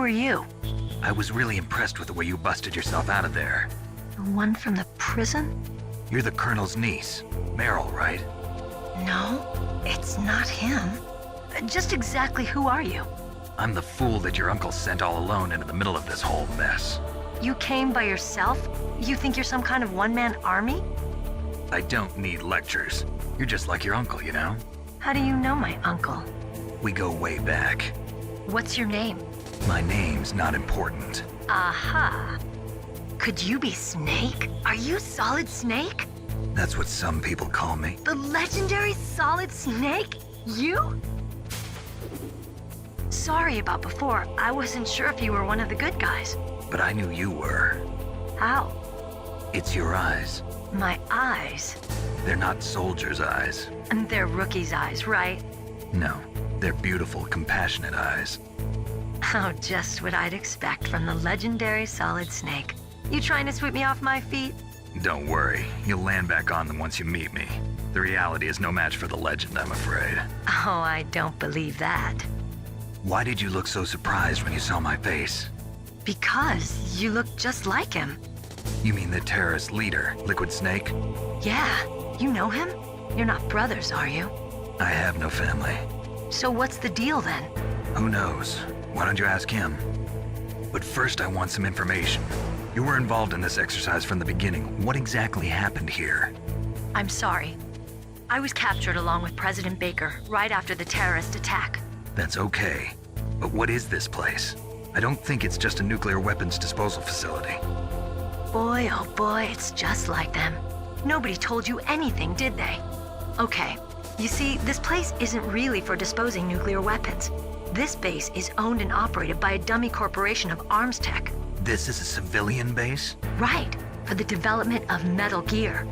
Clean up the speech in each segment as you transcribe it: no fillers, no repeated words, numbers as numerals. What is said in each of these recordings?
are you? I was really impressed with the way you busted yourself out of there. The one from the prison? You're the Colonel's niece, Meryl, right? No, it's not him. Just exactly who are you? I'm the fool that your uncle sent all alone into the middle of this whole mess. You came by yourself? You think you're some kind of one-man army? I don't need lectures. You're just like your uncle, you know? How do you know my uncle? We go way back. What's your name? My name's not important. Aha. Could you be Snake? Are you Solid Snake? That's what some people call me. The legendary Solid Snake? You? Sorry about before. I wasn't sure if you were one of the good guys. But I knew you were. How? It's your eyes. My eyes? They're not soldiers' eyes. And they're rookies' eyes, right? No, they're beautiful, compassionate eyes. Oh, just what I'd expect from the legendary Solid Snake. You trying to sweep me off my feet? Don't worry, you'll land back on them once you meet me. The reality is no match for the legend, I'm afraid. Oh, I don't believe that. Why did you look so surprised when you saw my face? Because you look just like him. You mean the terrorist leader, Liquid Snake? Yeah, you know him? You're not brothers, are you? I have no family. So what's the deal then? Who knows? Why don't you ask him? But first I want some information. You were involved in this exercise from the beginning. What exactly happened here? I'm sorry. I was captured along with President Baker right after the terrorist attack. That's okay. But what is this place? I don't think it's just a nuclear weapons disposal facility. Boy, oh boy, it's just like them. Nobody told you anything, did they? Okay, you see, this place isn't really for disposing nuclear weapons. This base is owned and operated by a dummy corporation of arms tech. This is a civilian base? Right, for the development of Metal Gear.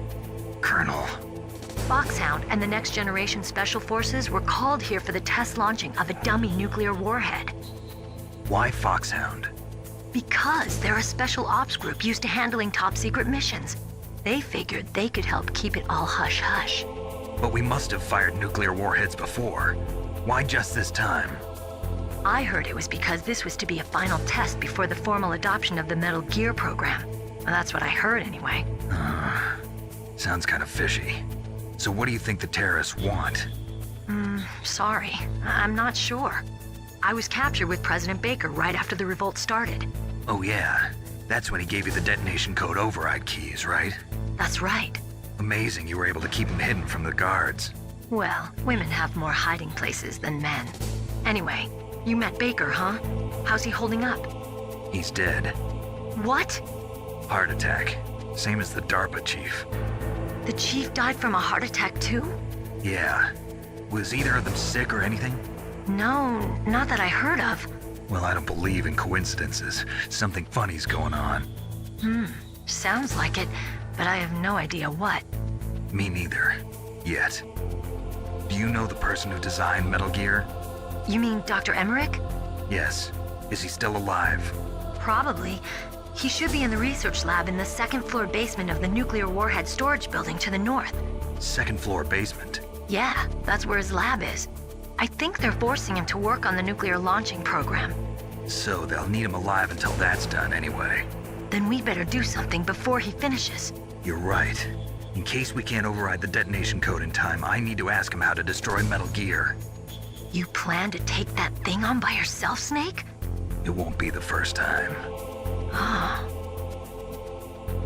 Colonel. Foxhound and the Next Generation Special Forces were called here for the test launching of a dummy nuclear warhead. Why Foxhound? Because they're a special ops group used to handling top-secret missions. They figured they could help keep it all hush-hush. But we must have fired nuclear warheads before. Why just this time? I heard it was because this was to be a final test before the formal adoption of the Metal Gear program. Well, that's what I heard anyway. Sounds kind of fishy. So what do you think the terrorists want? Sorry. I'm not sure. I was captured with President Baker right after the revolt started. Oh yeah, that's when he gave you the detonation code override keys, right? That's right. Amazing you were able to keep them hidden from the guards. Well, women have more hiding places than men. Anyway, you met Baker, huh? How's he holding up? He's dead. What? Heart attack. Same as the DARPA chief. The chief died from a heart attack too? Yeah. Was either of them sick or anything? No, not that I heard of. Well, I don't believe in coincidences. Something funny's going on. Sounds like it, but I have no idea what. Me neither. Yet. Do you know the person who designed Metal Gear? You mean Dr. Emmerich? Yes. Is he still alive? Probably. He should be in the research lab in the second-floor basement of the nuclear warhead storage building to the north. Second floor basement? Yeah, that's where his lab is. I think they're forcing him to work on the nuclear launching program. So they'll need him alive until that's done anyway. Then we better do something before he finishes. You're right. In case we can't override the detonation code in time, I need to ask him how to destroy Metal Gear. You plan to take that thing on by yourself, Snake? It won't be the first time.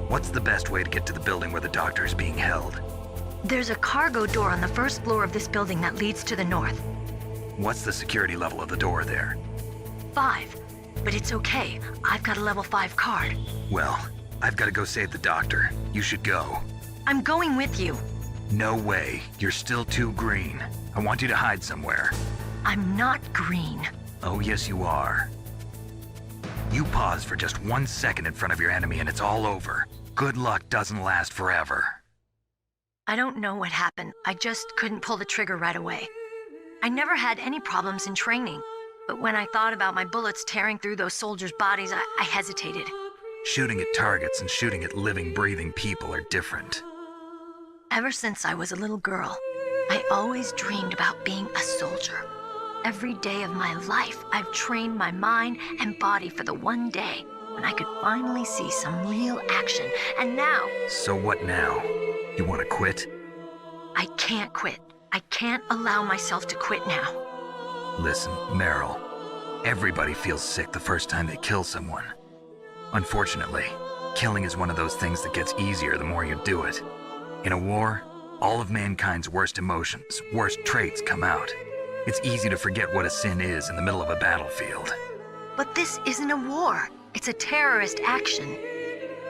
What's the best way to get to the building where the doctor is being held? There's a cargo door on the first floor of this building that leads to the north. What's the security level of the door there? 5. But it's okay. I've got a level 5 card. Well, I've got to go save the doctor. You should go. I'm going with you. No way. You're still too green. I want you to hide somewhere. I'm not green. Oh, yes, you are. You pause for just 1 second in front of your enemy and it's all over. Good luck doesn't last forever. I don't know what happened. I just couldn't pull the trigger right away. I never had any problems in training, but when I thought about my bullets tearing through those soldiers' bodies, I hesitated. Shooting at targets and shooting at living, breathing people are different. Ever since I was a little girl, I always dreamed about being a soldier. every day of my life, I've trained my mind and body for the one day when I could finally see some real action. And now... So what now? You want to quit? I can't quit. I can't allow myself to quit now. Listen, Meryl. Everybody feels sick the first time they kill someone. Unfortunately, killing is one of those things that gets easier the more you do it. In a war, all of mankind's worst emotions, worst traits come out. It's easy to forget what a sin is in the middle of a battlefield. But this isn't a war. It's a terrorist action.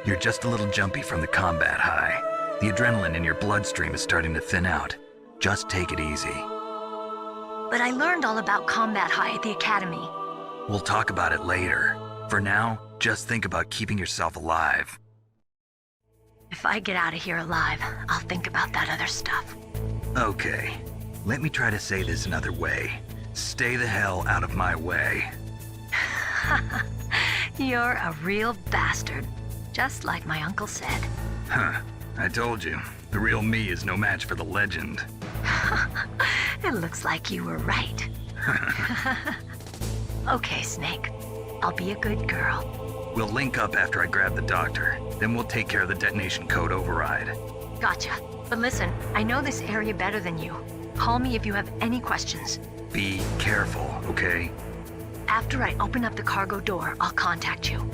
You're just a little jumpy from the combat high. The adrenaline in your bloodstream is starting to thin out. Just take it easy. But I learned all about combat high at the academy. We'll talk about it later. For now, just think about keeping yourself alive. If I get out of here alive, I'll think about that other stuff. Okay, let me try to say this another way. Stay the hell out of my way. You're a real bastard, just like my uncle said. Huh, I told you, the real me is no match for the legend. It looks like you were right. Okay, Snake. I'll be a good girl. We'll link up after I grab the doctor. Then we'll take care of the detonation code override. Gotcha. But listen, I know this area better than you. Call me if you have any questions. Be careful, okay? After I open up the cargo door, I'll contact you.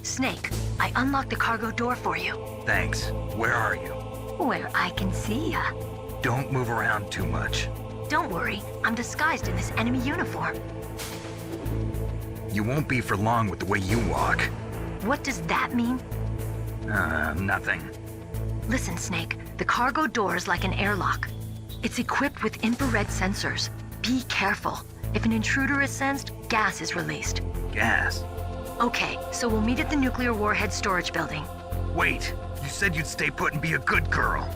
Snake, I unlocked the cargo door for you. Thanks. Where are you? Where I can see ya. Don't move around too much. Don't worry, I'm disguised in this enemy uniform. You won't be for long with the way you walk. What does that mean? Nothing. Listen, Snake, the cargo door is like an airlock. It's equipped with infrared sensors. Be careful. If an intruder is sensed, gas is released. Gas? Okay, so we'll meet at the nuclear warhead storage building. Wait, you said you'd stay put and be a good girl.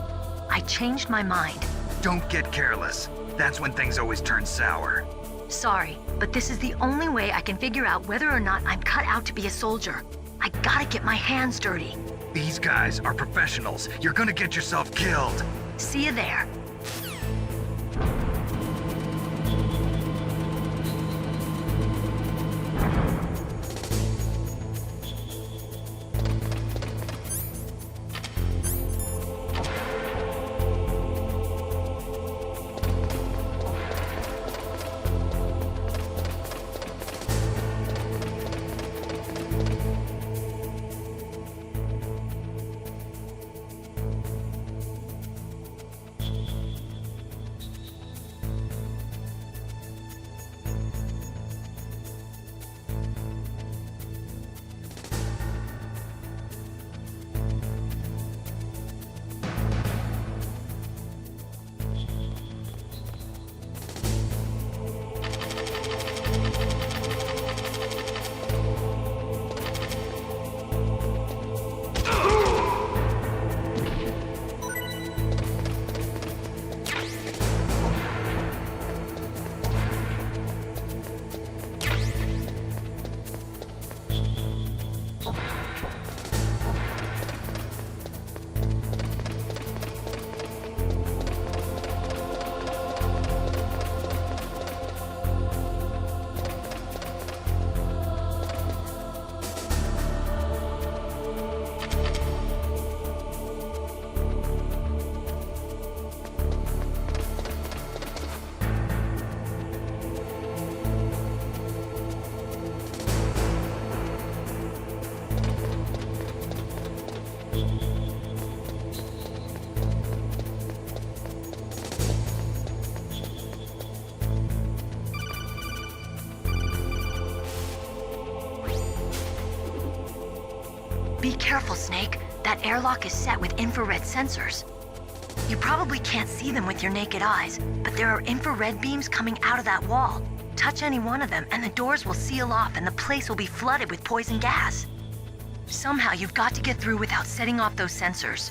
I changed my mind. Don't get careless. That's when things always turn sour. Sorry, but this is the only way I can figure out whether or not I'm cut out to be a soldier. I gotta get my hands dirty. These guys are professionals. You're gonna get yourself killed. See you there. Be careful, Snake. That airlock is set with infrared sensors. You probably can't see them with your naked eyes, but there are infrared beams coming out of that wall. Touch any one of them and the doors will seal off and the place will be flooded with poison gas. Somehow you've got to get through without setting off those sensors.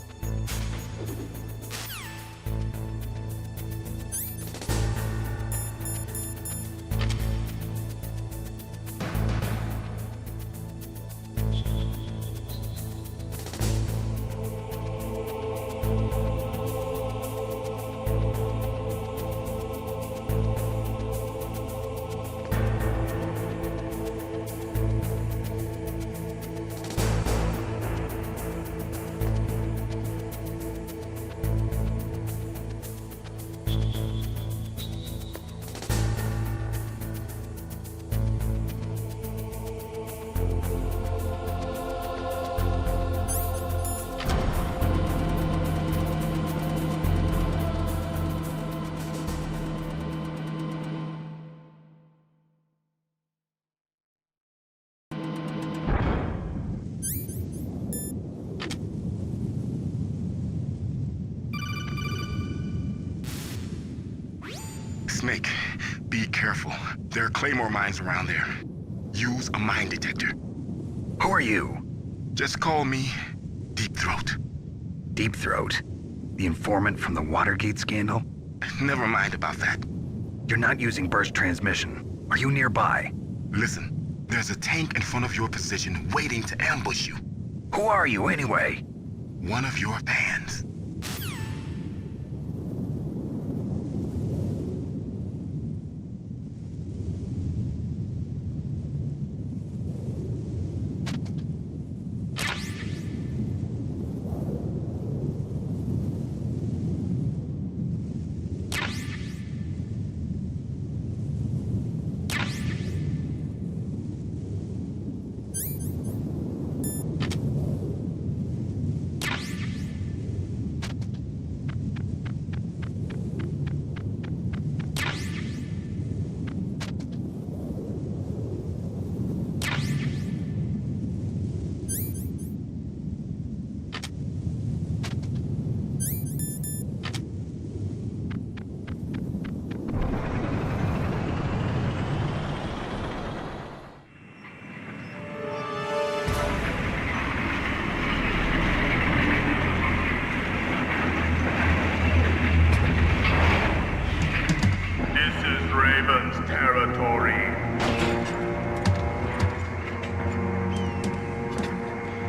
Snake, be careful. There are claymore mines around there. Use a mine detector. Who are you? Just call me Deep Throat. Deep Throat? The informant from the Watergate scandal? Never mind about that. You're not using burst transmission. Are you nearby? Listen, there's a tank in front of your position waiting to ambush you. Who are you anyway? One of your fans.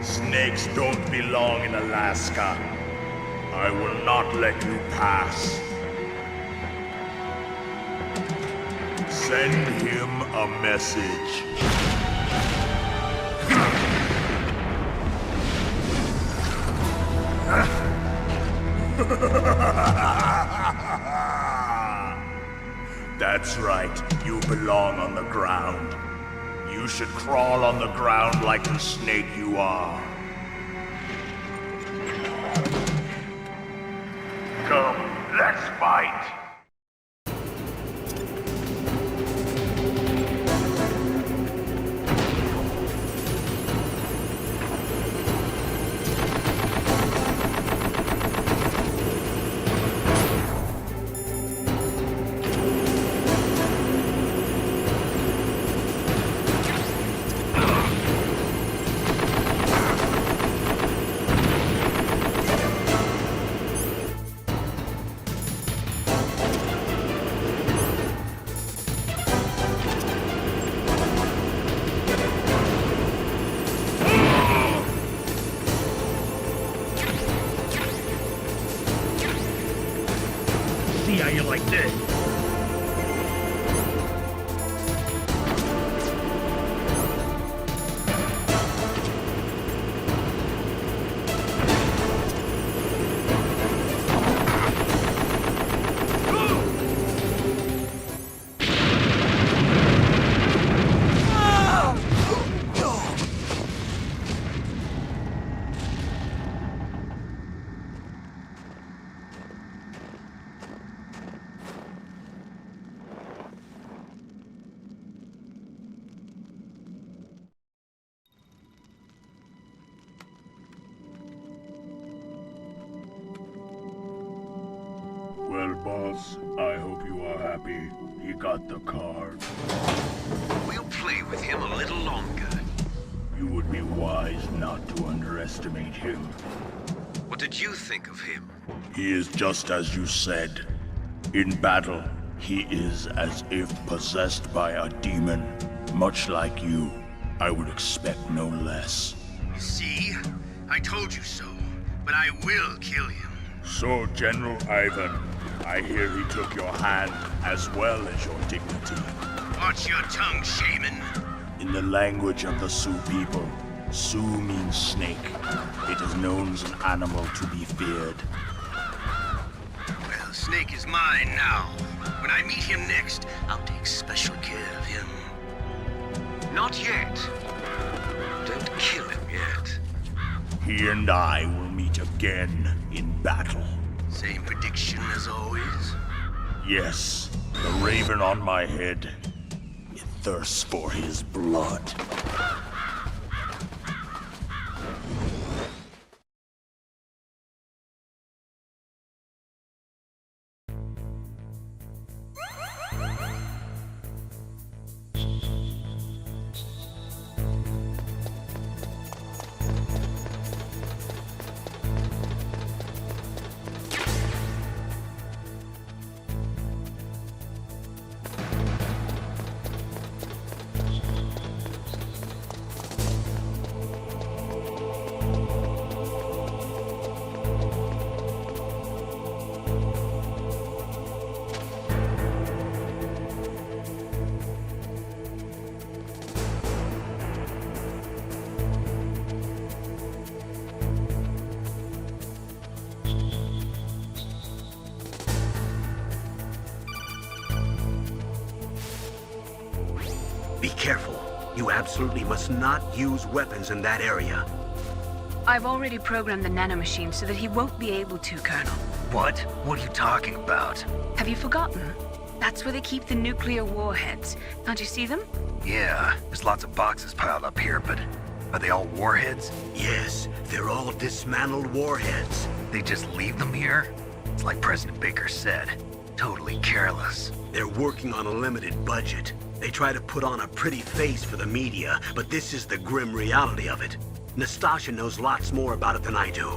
Snakes don't belong in Alaska. I will not let you pass. Send him a message. That's right, you belong on the ground. You should crawl on the ground like the snake you are. Come, let's fight. See how you like this. boss. I hope you are happy. He got the card. We'll play with him a little longer. You would be wise not to underestimate him. What did you think of him? He is just as you said. In battle, he is as if possessed by a demon. Much like you, I would expect no less. See? I told you so, but I will kill him. So, General Ivan, I hear he took your hand as well as your dignity. Watch your tongue, shaman. In the language of the Sioux people, Sioux means snake. It is known as an animal to be feared. Well, Snake is mine now. When I meet him next, I'll take special care of him. Not yet. Don't kill him yet. He and I will meet again in battle. Same prediction as always? Yes, the raven on my head. It thirsts for his blood. Be careful. You absolutely must not use weapons in that area. I've already programmed the nanomachine so that he won't be able to, Colonel. What? What are you talking about? Have you forgotten? That's where they keep the nuclear warheads. Can't you see them? Yeah, there's lots of boxes piled up here, but are they all warheads? Yes, they're all dismantled warheads. They just leave them here? It's like President Baker said. Totally careless. They're working on a limited budget. They try to put on a pretty face for the media, but this is the grim reality of it. Nastasha knows lots more about it than I do.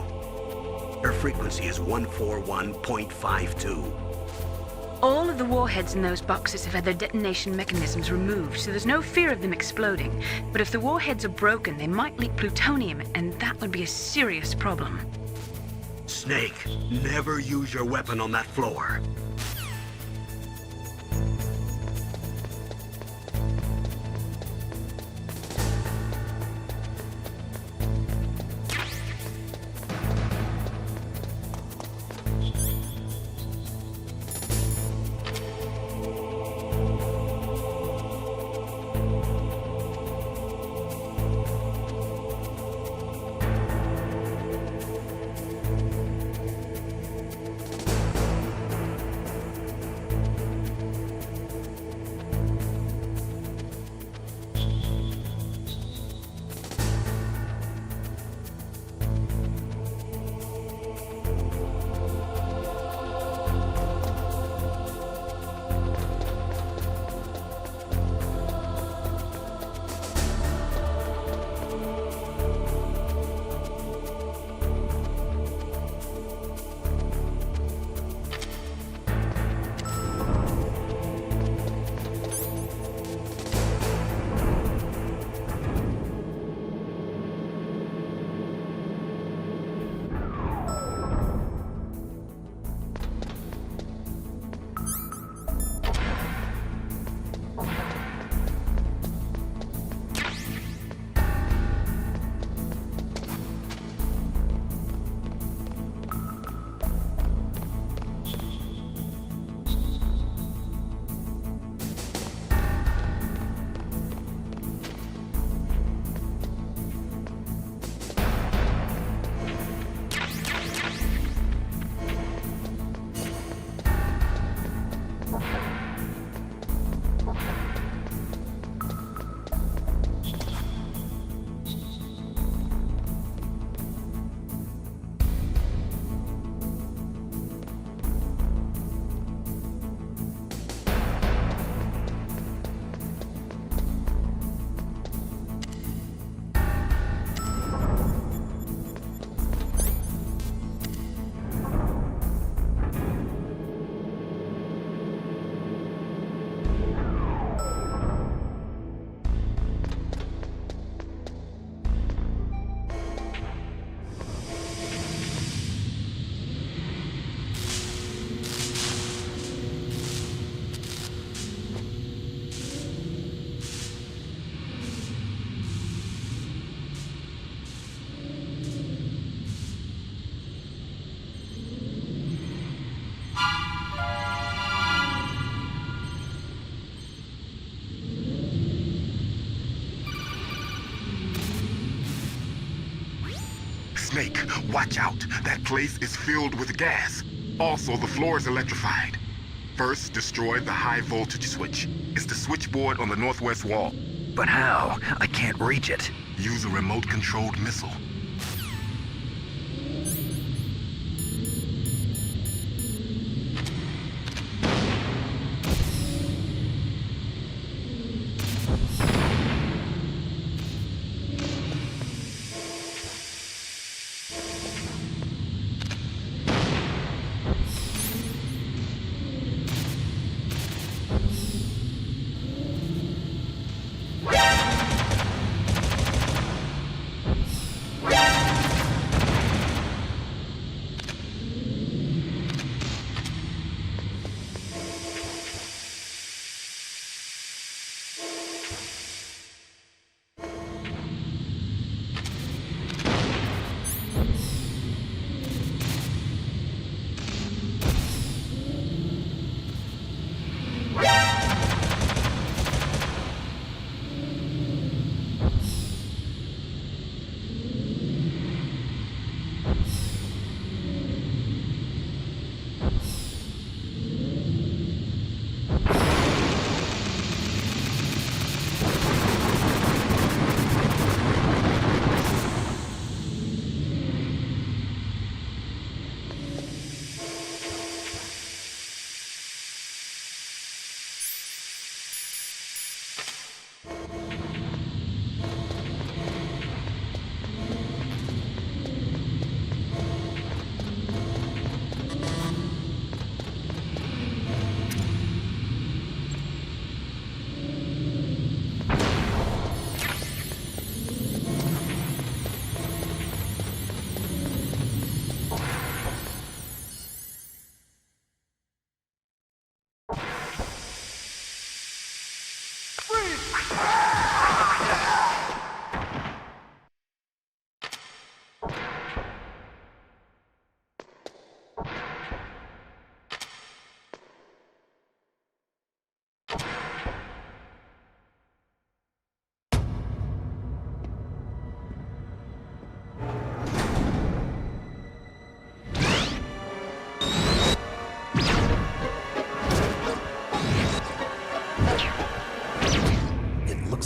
Her frequency is 141.52. All of the warheads in those boxes have had their detonation mechanisms removed, so there's no fear of them exploding. But if the warheads are broken, they might leak plutonium, and that would be a serious problem. Snake, never use your weapon on that floor. Snake, watch out. That place is filled with gas. Also, the floor is electrified. First, destroy the high voltage switch. It's the switchboard on the northwest wall. But how? I can't reach it. Use a remote-controlled missile.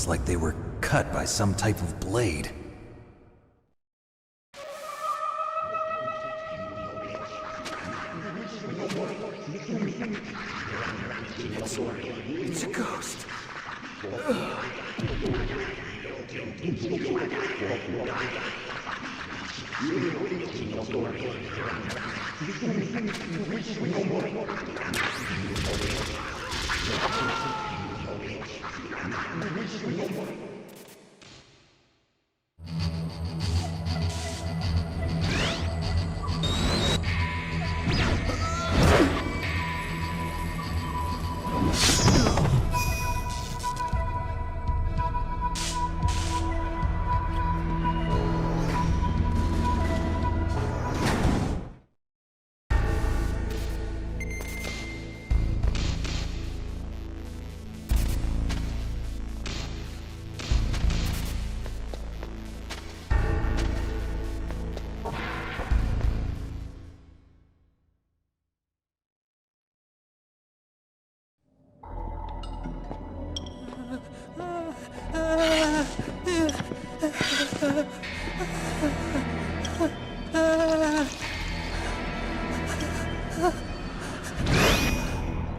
Like they were cut by some type of blade. It's a ghost.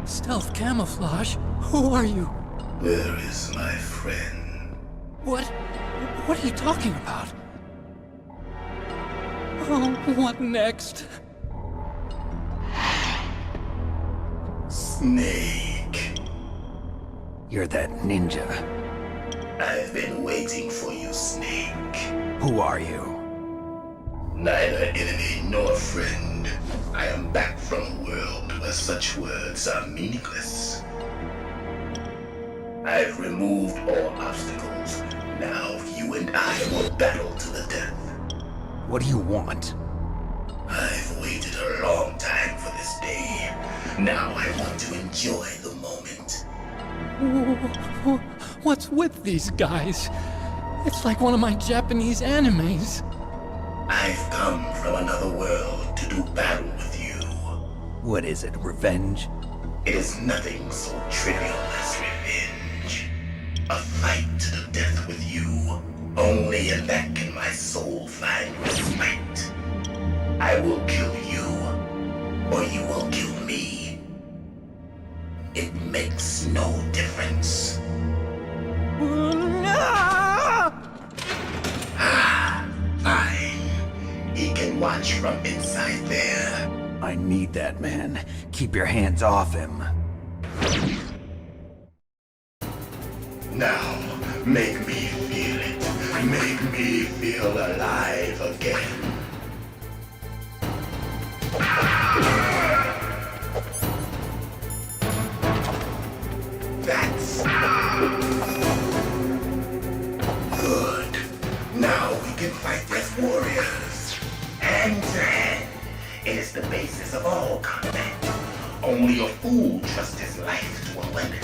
Stealth camouflage? Who are you? Where is my friend? What are you talking about? Oh, what next? Snake. You're that ninja. I've been waiting for you, Snake. Who are you? Neither enemy nor friend. I am back from a world where such words are meaningless. I've removed all obstacles. Now you and I will battle to the death. What do you want? I've waited a long time for this day. Now I want to enjoy the moment. What's with these guys? It's like one of my Japanese animes. I've come from another world to do battle with you. What is it, revenge? It is nothing so trivial as revenge. A fight to the death with you. Only in that can my soul find respite. I will kill you, or you will kill me. It makes no difference. Fine. He can watch from inside there. I need that man. Keep your hands off him. Now, make me feel it. Make me feel alive again. That's good. Now we can fight as warriors. Hand to hand. It is the basis of all combat. Only a fool trusts his life to a weapon.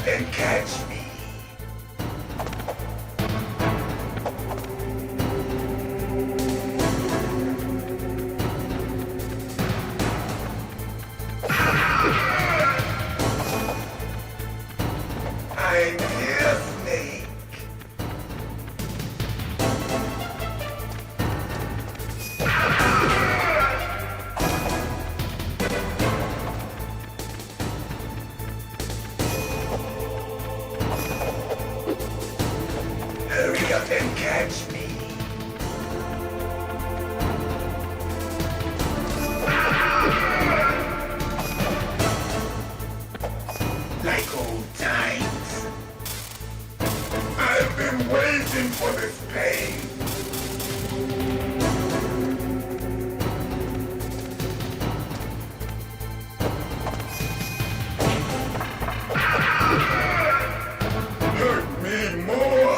And catch me. I'm here, Snake. Hurry up and catch me. Like old times. I've been waiting for this pain. Hurt me more.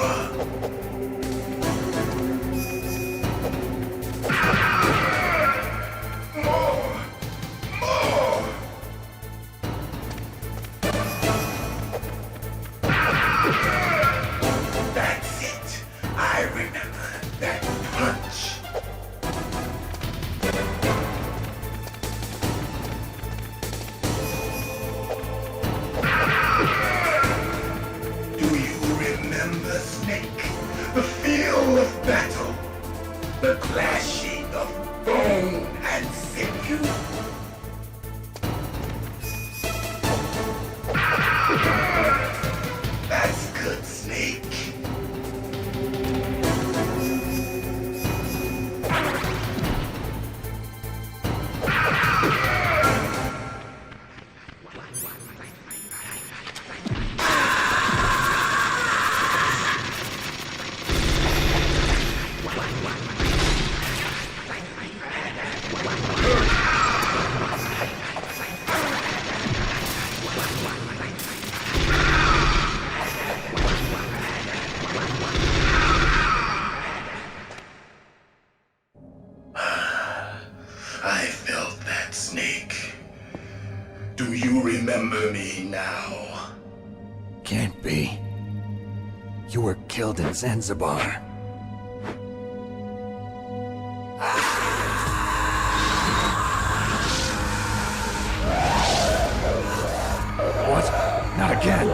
That's it. I remember. can't be. You were killed in Zanzibar. What? Not again.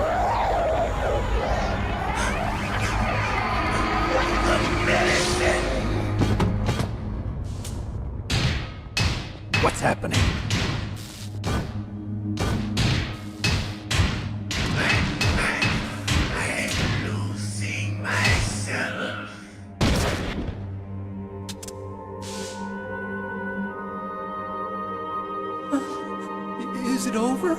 What's happening? I'm losing myself. Is it over?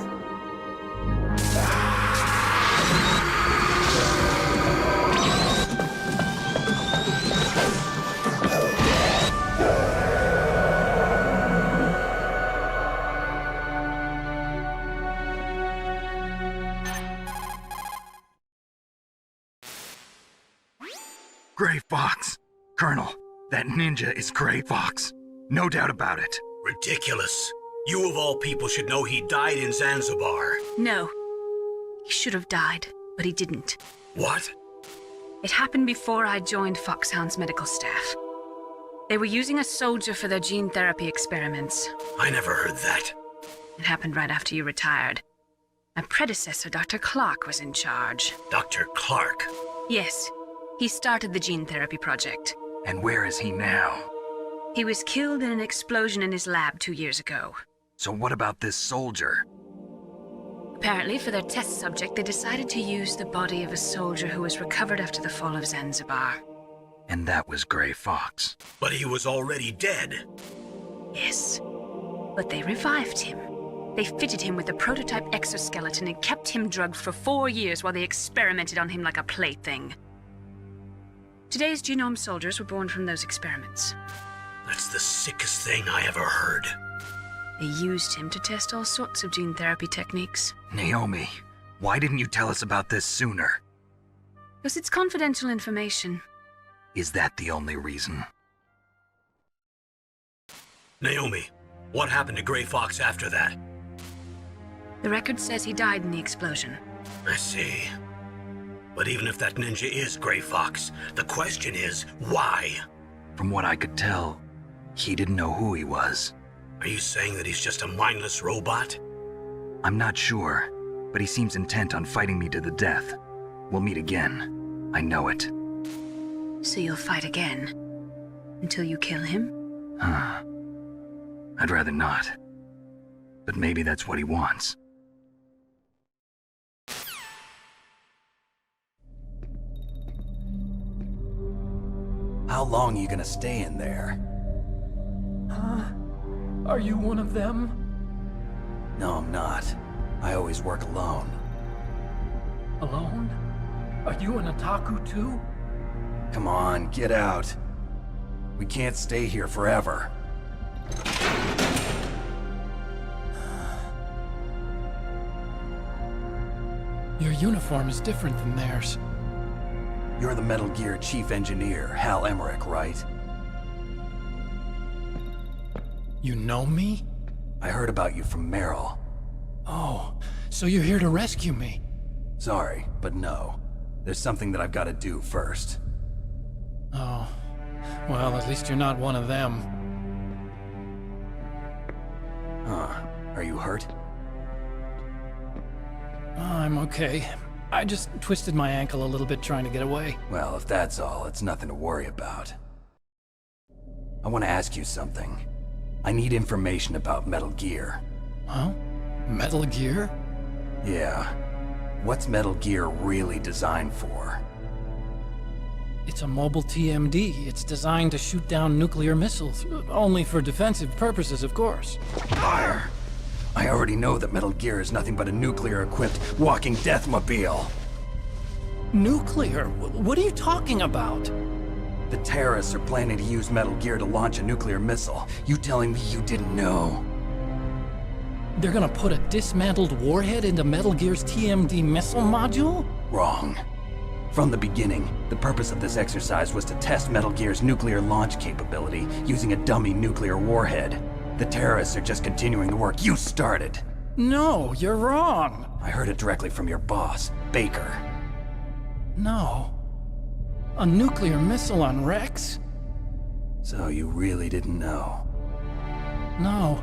Gray Fox. Colonel, that ninja is Gray Fox. No doubt about it. Ridiculous. You of all people should know he died in Zanzibar. No. He should have died, but he didn't. What? It happened before I joined Foxhound's medical staff. They were using a soldier for their gene therapy experiments. I never heard that. It happened right after you retired. My predecessor, Dr. Clark, was in charge. Dr. Clark? Yes. He started the gene therapy project. And where is he now? He was killed in an explosion in his lab 2 years ago. So what about this soldier? Apparently, for their test subject, they decided to use the body of a soldier who was recovered after the fall of Zanzibar. And that was Gray Fox. But he was already dead. Yes. But they revived him. They fitted him with a prototype exoskeleton and kept him drugged for 4 years while they experimented on him like a plaything. Today's genome soldiers were born from those experiments. That's the sickest thing I ever heard. They used him to test all sorts of gene therapy techniques. Naomi, why didn't you tell us about this sooner? Because it's confidential information. Is that the only reason? Naomi, what happened to Gray Fox after that? The record says he died in the explosion. I see. But even if that ninja is Gray Fox, the question is, why? From what I could tell, he didn't know who he was. Are you saying that he's just a mindless robot? I'm not sure, but he seems intent on fighting me to the death. We'll meet again. I know it. So you'll fight again? Until you kill him? I'd rather not. But maybe that's what he wants. How long are you gonna stay in there? Are you one of them? No, I'm not. I always work alone. Alone? Are you an otaku too? Come on, get out. We can't stay here forever. Your uniform is different than theirs. You're the Metal Gear Chief Engineer, Hal Emmerich, right? You know me? I heard about you from Meryl. Oh, so you're here to rescue me? Sorry, but no. There's something that I've got to do first. Oh, well, at least you're not one of them. Huh. Are you hurt? I'm okay. I just twisted my ankle a little bit trying to get away. Well, if that's all, it's nothing to worry about. I want to ask you something. I need information about Metal Gear. Huh? Metal Gear? Yeah. What's Metal Gear really designed for? It's a mobile TMD. It's designed to shoot down nuclear missiles. Only for defensive purposes, of course. Fire! I already know that Metal Gear is nothing but a nuclear-equipped walking deathmobile. Nuclear? What are you talking about? The terrorists are planning to use Metal Gear to launch a nuclear missile. You telling me you didn't know? They're gonna put a dismantled warhead into Metal Gear's TMD missile module? Wrong. From the beginning, the purpose of this exercise was to test Metal Gear's nuclear launch capability using a dummy nuclear warhead. The terrorists are just continuing the work you started. No, you're wrong. I heard it directly from your boss, Baker. No. A nuclear missile on Rex? So you really didn't know? No.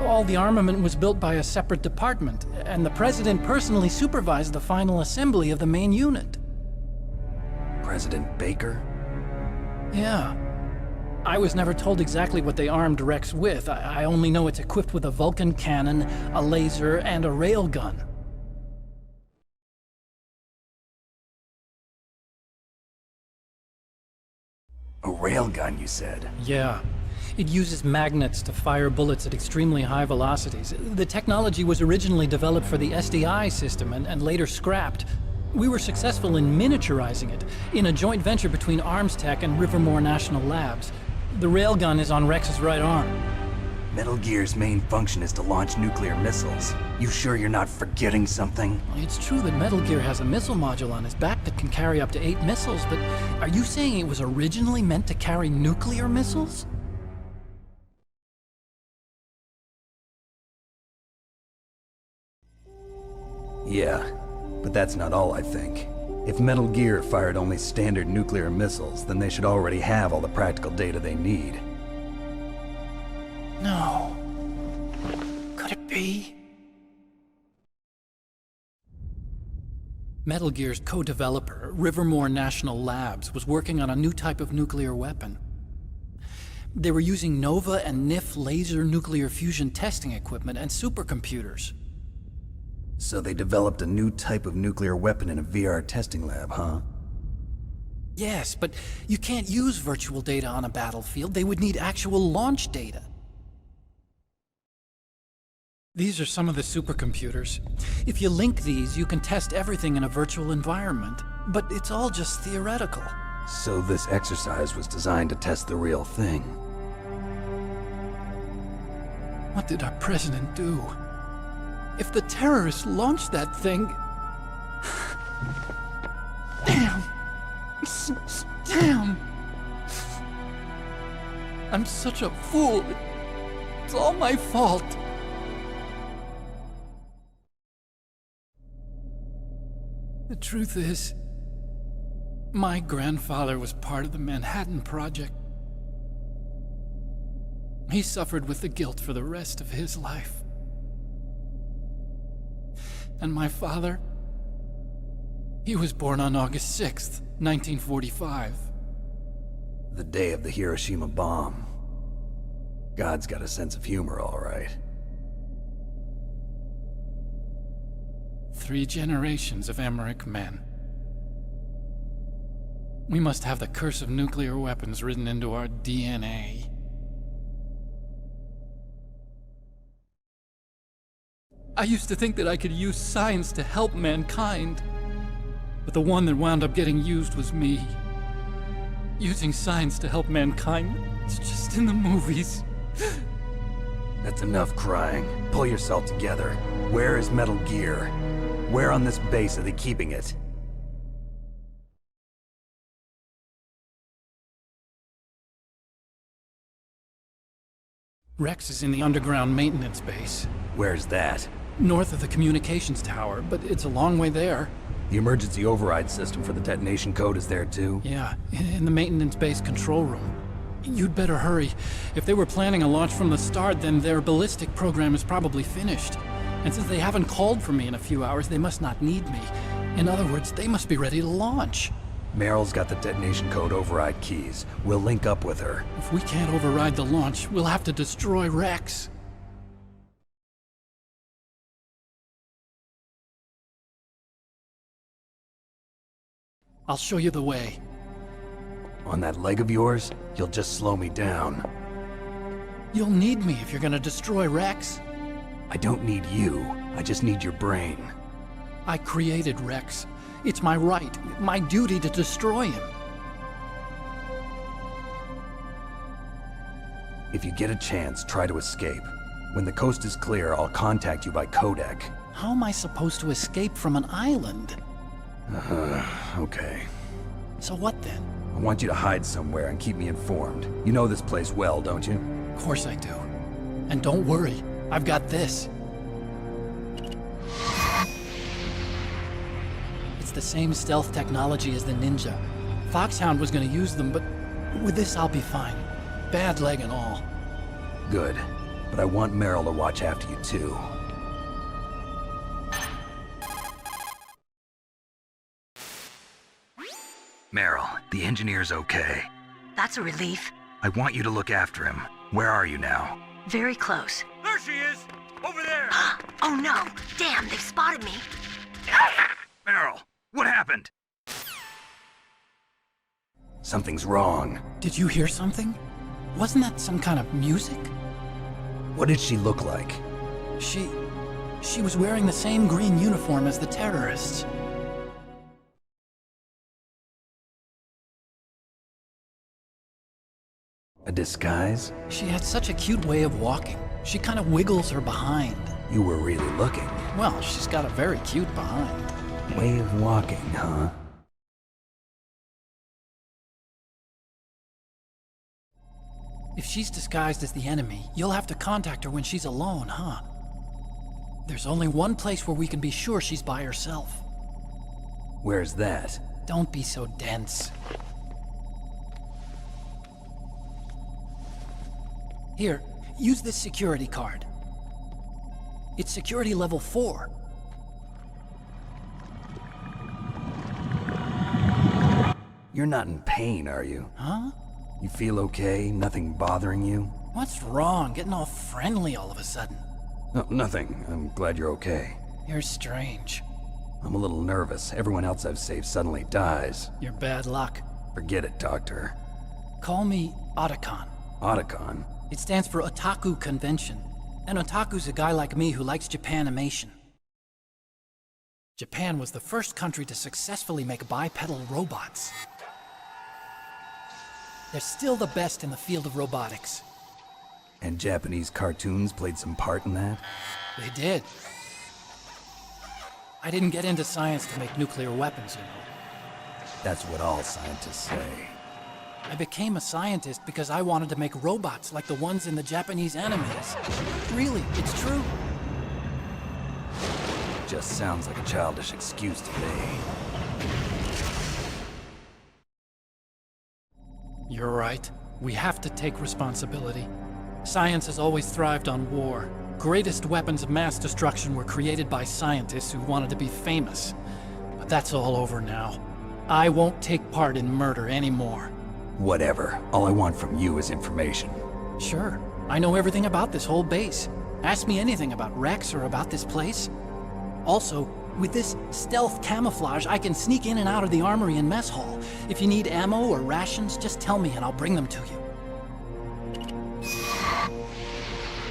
All the armament was built by a separate department, and the President personally supervised the final assembly of the main unit. President Baker? Yeah. I was never told exactly what they armed Rex with. I only know it's equipped with a Vulcan cannon, a laser, and a railgun. A railgun, you said? Yeah. It uses magnets to fire bullets at extremely high velocities. The technology was originally developed for the SDI system and later scrapped. We were successful in miniaturizing it in a joint venture between Arms Tech and Rivermore National Labs. The railgun is on Rex's right arm. Metal Gear's main function is to launch nuclear missiles. You sure you're not forgetting something? It's true that Metal Gear has a missile module on his back that can carry up to 8 missiles, but are you saying it was originally meant to carry nuclear missiles? Yeah, but that's not all I think. If Metal Gear fired only standard nuclear missiles, then they should already have all the practical data they need. No. Could it be? Metal Gear's co-developer, Rivermore National Labs, was working on a new type of nuclear weapon. They were using NOVA and NIF laser nuclear fusion testing equipment and supercomputers. So they developed a new type of nuclear weapon in a VR testing lab, huh? Yes, but you can't use virtual data on a battlefield. They would need actual launch data. These are some of the supercomputers. If you link these, you can test everything in a virtual environment. But it's all just theoretical. So this exercise was designed to test the real thing. What did our president do? If the terrorists launched that thing... Damn! Damn! I'm such a fool. It's all my fault. The truth is, my grandfather was part of the Manhattan Project. He suffered with the guilt for the rest of his life. And my father, he was born on August 6th, 1945. The day of the Hiroshima bomb. God's got a sense of humor, all right. 3 generations of Emmerich men. We must have the curse of nuclear weapons written into our DNA. I used to think that I could use science to help mankind, but the one that wound up getting used was me. Using science to help mankind, it's just in the movies. That's enough crying. Pull yourself together. Where is Metal Gear? Where on this base are they keeping it? Rex is in the underground maintenance base. Where's that? North of the communications tower, but it's a long way there. The emergency override system for the detonation code is there too? Yeah, in the maintenance base control room. You'd better hurry. If they were planning a launch from the start, then their ballistic program is probably finished. And since they haven't called for me in a few hours, they must not need me. In other words, they must be ready to launch. Meryl's got the detonation code override keys. We'll link up with her. If we can't override the launch, we'll have to destroy Rex. I'll show you the way. On that leg of yours, you'll just slow me down. You'll need me if you're gonna destroy Rex. I don't need you. I just need your brain. I created Rex. It's my right, my duty to destroy him. If you get a chance, try to escape. When the coast is clear, I'll contact you by Codec. How am I supposed to escape from an island? Okay. So what then? I want you to hide somewhere and keep me informed. You know this place well, don't you? Of course I do. And don't worry, I've got this. the same stealth technology as the Ninja. Foxhound was gonna use them, but with this I'll be fine. Bad leg and all. Good. But I want Meryl to watch after you too. Meryl, the engineer's okay. That's a relief. I want you to look after him. Where are you now? Very close. There she is! Over there! Oh no! Damn, they've spotted me! Meryl, what happened? Something's wrong. Did you hear something? Wasn't that some kind of music? What did she look like? She was wearing the same green uniform as the terrorists. A disguise? She had such a cute way of walking. She kind of wiggles her behind. You were really looking. Well, she's got a very cute behind. Way of walking, huh? If she's disguised as the enemy, you'll have to contact her when she's alone, huh? There's only one place where we can be sure she's by herself. Where's that? Don't be so dense. Here, use this security card. It's security level 4. You're not in pain, are you? Huh? You feel okay? Nothing bothering you? What's wrong? Getting all friendly all of a sudden. No, nothing. I'm glad you're okay. You're strange. I'm a little nervous. Everyone else I've saved suddenly dies. You're bad luck. Forget it, Doctor. Call me Otacon. Otacon? It stands for Otaku Convention. An otaku's a guy like me who likes Japanimation. Japan was the first country to successfully make bipedal robots. They're still the best in the field of robotics. And Japanese cartoons played some part in that? They did. I didn't get into science to make nuclear weapons, you know. That's what all scientists say. I became a scientist because I wanted to make robots like the ones in the Japanese animes. Really, it's true. Just sounds like a childish excuse to me. You're right. We have to take responsibility. Science has always thrived on war. Greatest weapons of mass destruction were created by scientists who wanted to be famous. But that's all over now. I won't take part in murder anymore. Whatever. All I want from you is information. Sure. I know everything about this whole base. Ask me anything about Rex or about this place. Also, with this stealth camouflage, I can sneak in and out of the armory and mess hall. If you need ammo or rations, just tell me and I'll bring them to you.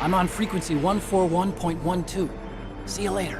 I'm on frequency 141.12. See you later.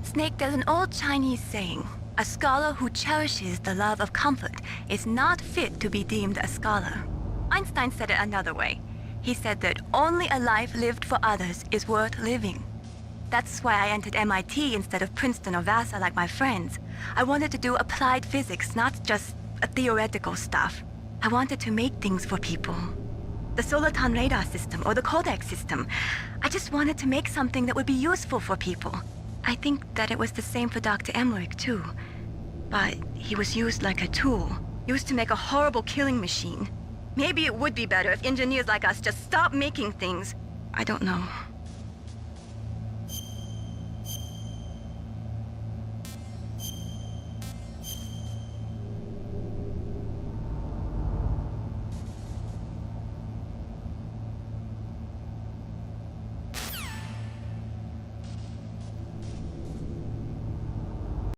Snake, there's an old Chinese saying, a scholar who cherishes the love of comfort is not fit to be deemed a scholar. Einstein said it another way. He said that only a life lived for others is worth living. That's why I entered MIT instead of Princeton or Vassar like my friends. I wanted to do applied physics, not just theoretical stuff. I wanted to make things for people. The Soliton radar system or the Codec system. I just wanted to make something that would be useful for people. I think that it was the same for Dr. Emmerich, too. But he was used like a tool, used to make a horrible killing machine. Maybe it would be better if engineers like us just stopped making things. I don't know.